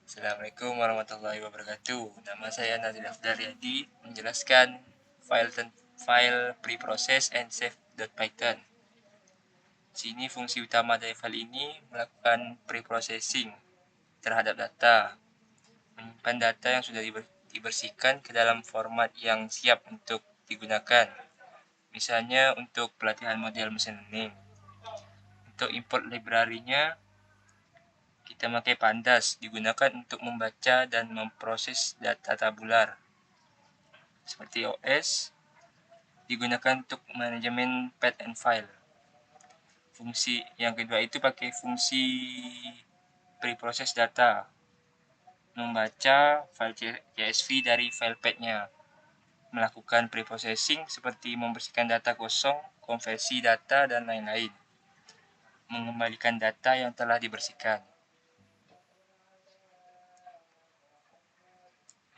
Assalamualaikum warahmatullahi wabarakatuh. Nama saya Nazil Afdaryadi, menjelaskan file preprocess and save.python. Sini fungsi utama dari file ini melakukan preprocessing terhadap data, menyimpan data yang sudah dibersihkan ke dalam format yang siap untuk digunakan. Misalnya untuk pelatihan model machine learning. Untuk import library-nya, kita pakai Pandas, digunakan untuk membaca dan memproses data tabular. Seperti OS, digunakan untuk manajemen path and file. Fungsi yang kedua itu pakai fungsi preprocess data, membaca file CSV dari file path-nya, melakukan preprocessing seperti membersihkan data kosong, konversi data, dan lain-lain, mengembalikan data yang telah dibersihkan.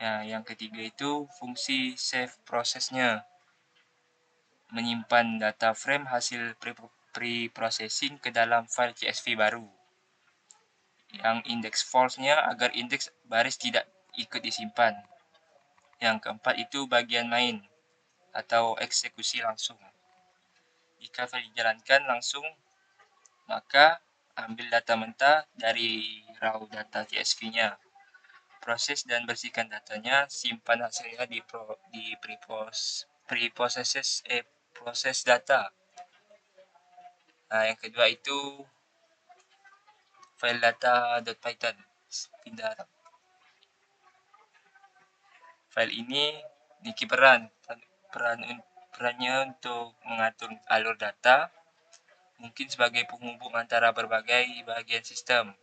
Nah, yang ketiga itu fungsi save prosesnya, menyimpan data frame hasil pre-processing ke dalam file CSV baru. Yang index false-nya agar indeks baris tidak ikut disimpan. Yang keempat itu bagian main atau eksekusi langsung. Jika file dijalankan langsung, maka ambil data mentah dari raw data CSV-nya. Proses dan bersihkan datanya, simpan hasilnya di proses data. Nah, yang kedua itu file data.python. Pindah. File ini memiliki perannya untuk mengatur alur data, mungkin sebagai penghubung antara berbagai bagian sistem.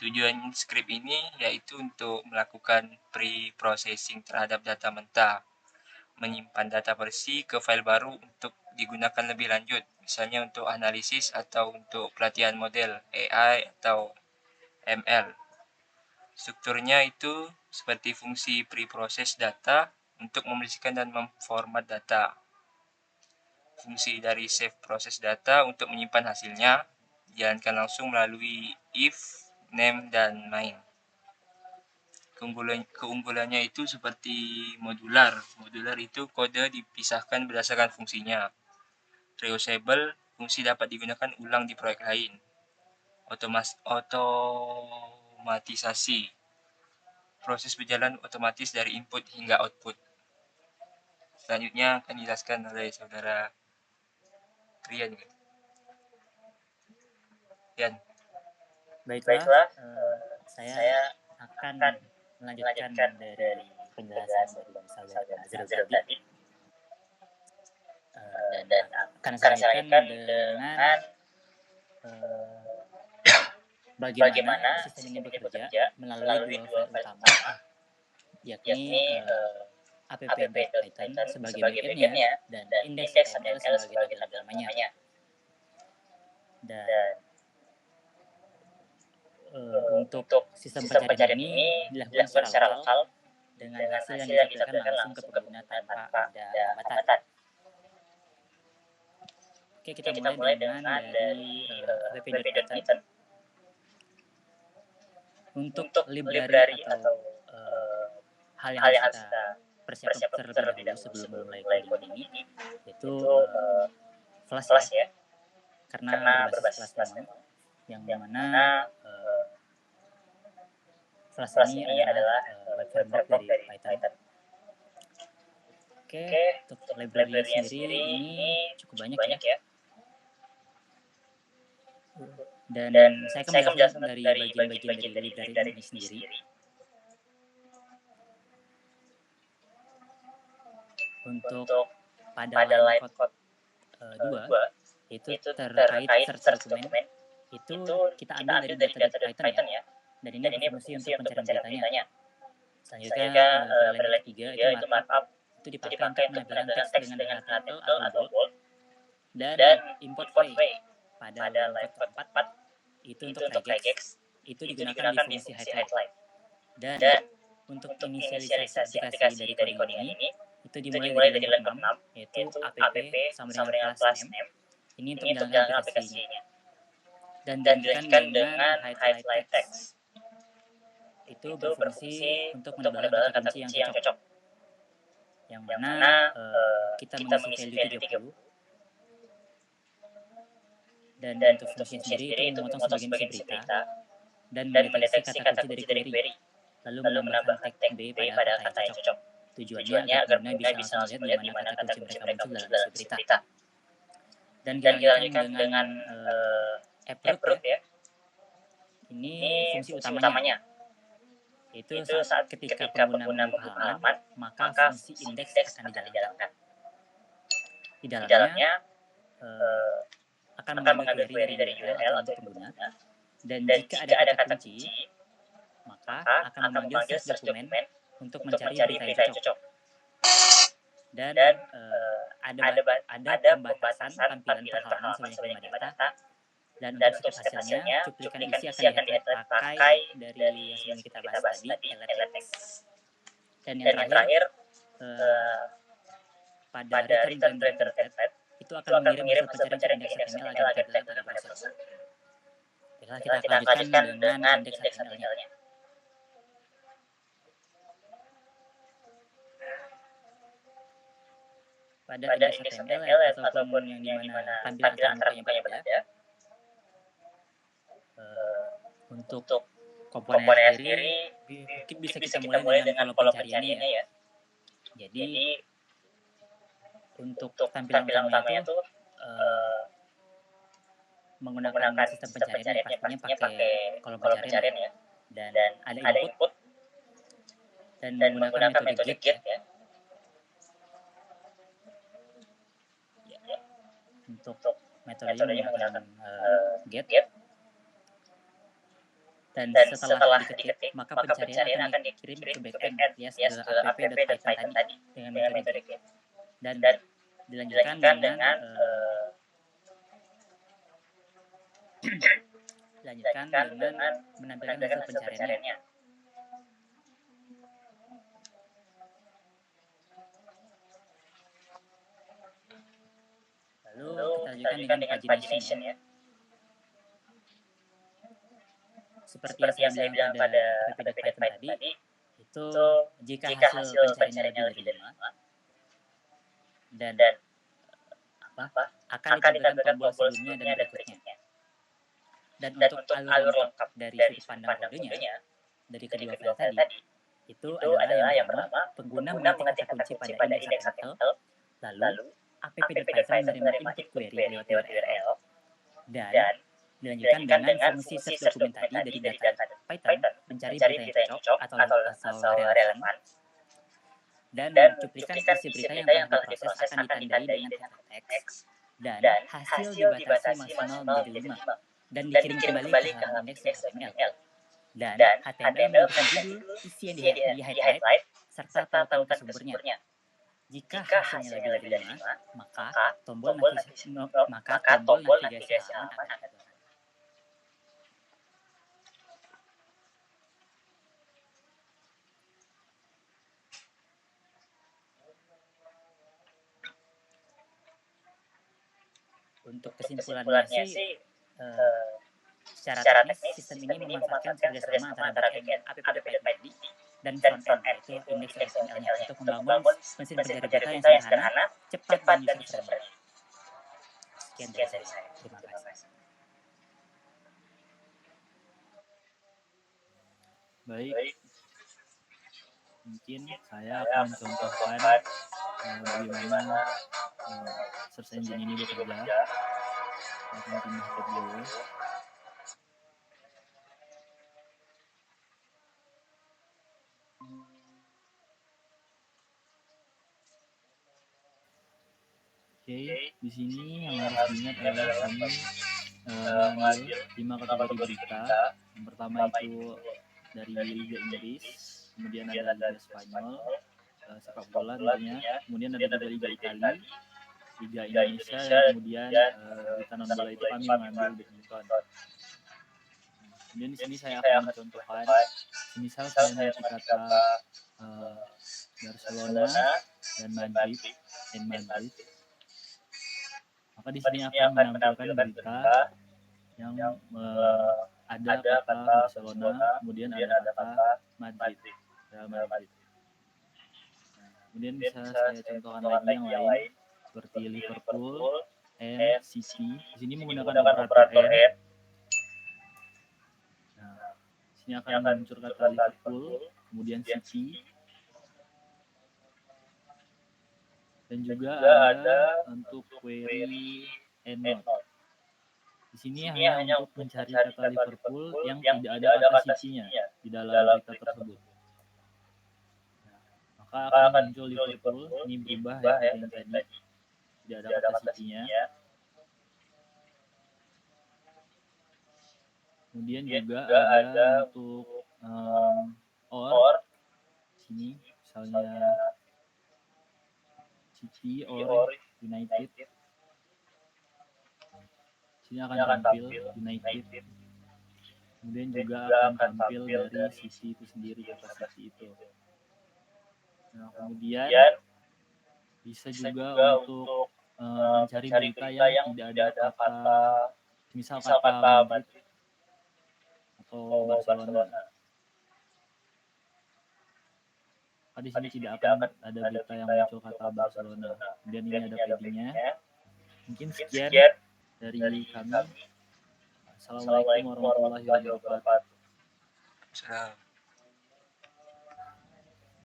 Tujuan skrip ini yaitu untuk melakukan pre-processing terhadap data mentah, menyimpan data bersih ke file baru untuk digunakan lebih lanjut, misalnya untuk analisis atau untuk pelatihan model AI atau ML. Strukturnya itu seperti fungsi preprocess data untuk membersihkan dan memformat data. Fungsi dari save proses data untuk menyimpan hasilnya, dijalankan langsung melalui if, name, dan main. Keunggulannya itu seperti modular. Modular itu kode dipisahkan berdasarkan fungsinya. Reusable, fungsi dapat digunakan ulang di proyek lain. Otomatisasi, proses berjalan otomatis dari input hingga output. Selanjutnya akan dijelaskan oleh saudara Rian. Rian. Baiklah, saya akan melanjutkan dari penjelasan dari saudara Azrul tadi, dan akan saya lanjutkan dengan bagaimana sistem ini bekerja melalui dua file utama, yakni app.python sebagai backend-nya dan index.yml sebagai tabel utamanya. Dan untuk sistem pencarian ini dilakukan secara lokal dengan hasil yang ditampilkan langsung ke pengguna tanpa ada hambatan. Oke, kita mulai dengan dari app.python. Untuk library atau hal yang harus kita persiapkan terlebih dahulu sebelum memulai coding ini, yaitu Flash ya, karena berbasis Flash memang, yang mana Flash ini adalah web framework dari Python. Oke, untuk library sendiri ini cukup banyak ya. Dan saya akan menjelaskan dari bagian-bagian dari library ini sendiri. Untuk pada line code 2, itu terkait search dokumen, itu kita ambil dari data.python ya. Dan ini berfungsi untuk pencarian beritanya. Selanjutnya pada line ketiga itu markup, itu dipakai untuk menampilkan teks dengan HTML atau bold. Dan import file pada line code 4 itu untuk regex, itu digunakan di fungsi highlight. Dan untuk inisialisasi aplikasi dari codingan ini itu dimulai dari line code 6, yaitu app sama dengan class name. Ini untuk menjalankan aplikasinya. Dan dilanjutkan dengan highlight text. itu berfungsi untuk menebalkan kata kunci yang cocok. Yang mana kita mengisi value 30 dan untuk fungsi sendiri itu memotong sebagian isi berita dan mendeteksi kata kunci dari query, lalu menambahkan tag B pada kata yang cocok. Tujuannya agar pengguna bisa langsung melihat di mana kata kunci mereka muncul dalam isi berita. Dan kita lanjutkan dengan approach ya. Ini fungsi utamanya. Itu saat ketika pengguna mengunduh halaman, maka fungsi indeks akan dijalankan. Di dalamnya akan mengambil query dari URL atau pengguna, dan jika ada kata kunci, maka akan memanggil search dokumen untuk mencari berita yang cocok. Dan ada pembatasan tampilan per halaman sebanyak 5 data, dan untuk set hasilnya, cuplikan isi akan dipakai dari yang sebelum kita bahas tadi, LTX. Dan yang terakhir, pada return render template, itu akan mengirim hasil pencarian ke indeks HTML agar ditampilkan pada browser. Baiklah, kita akan lanjutkan dengan indeks HTML-nya. Pada indeks HTML ataupun yang dimana tampilan antara mukanya berbeda, untuk komponennya sendiri mungkin bisa kita mulai dengan kolom pencariannya ya. Jadi untuk tampilan utamanya itu menggunakan sistem pencarian yang pastinya pakai kolom pencarian ya. Dan ada input dan menggunakan metode get ya. Untuk metodenya menggunakan get. Dan setelah diketik, maka pencarian akan dikirim ke backend alias ke app.python tadi dengan metode get. Dan dilanjutkan dengan menampilkan hasil pencariannya. Lalu kita lanjutkan dengan pagination ya. Seperti yang saya bilang pada app.python tadi, itu jika hasil pencariannya lebih dari 5 dan akan ditampilkan tombol sebelumnya dan berikutnya. Dan untuk alur lengkap dari sudut pandang kodenya dari kedua file tadi, itu adalah yang pertama, pengguna mengetik kata kunci pada indeks HTML, lalu app.python menerima input query lewat URL, dan dilanjutkan dengan fungsi search dokumen tadi dari data Python mencari berita yang cocok atau relevan, dan cuplikan isi berita yang telah diproses akan ditandai dengan text, dan hasil dibatasi maksimal menjadi 5 dan dikirim kembali ke halaman indeks HTML. Dan HTML memberikan judul, isi yang di-highlight, serta tautan ke sumbernya. Jika hasilnya lebih dari 5, maka tombol navigasi halaman akan ada. Untuk kesimpulannya sih, secara teknis sistem ini memanfaatkan kerjasama antara backend app.python tadi dan frontend yaitu indeks HTML-nya untuk membangun mesin pencari berita yang sederhana, cepat dan user friendly. Sekian dari saya. Terima kasih. Baik, mungkin saya akan mencontohkan bagaimana search engine ini bekerja. Akan pindah ke dulu. Oke, di sini yang harus diingat adalah kami mengambil 5 kategori berita. Yang pertama itu dari Liga Inggris, kemudian ada Liga Spanyol, sepak bola tentunya, kemudian ada juga Liga Italia, Liga Indonesia, dan kemudian berita non bola itu kami mengambil badminton. Kemudian di sini saya akan mencontohkan, misal saya memiliki kata Barcelona dan Madrid, maka di sini akan menampilkan berita yang ada kata Barcelona, kemudian ada kata Madrid, Real Madrid. Nah, kemudian bisa saya contohkan lagi yang lain seperti Liverpool and City. Di sini menggunakan operator and. Nah, di sini akan muncul kata Liverpool, kemudian City, dan juga ada untuk query and not. Di sini hanya untuk mencari kata Liverpool yang tidak ada kata City-nya di dalam berita tersebut. Nah, maka akan muncul Liverpool, ini berubah ya dari yang tadi, tidak ada kata City-nya. Kemudian juga ada untuk or, sini misalnya City or United. Sini akan tampil United. Kemudian juga akan tampil dari City itu sendiri, kata City itu. Nah, kemudian bisa juga untuk mencari berita yang tidak ada kata, misal kata Madrid atau Barcelona. Di sini tidak akan ada berita yang muncul kata Barcelona. Kemudian ini ada paddingnya. Mungkin sekian dari kami. Assalamualaikum warahmatullahi wabarakatuh. Salam.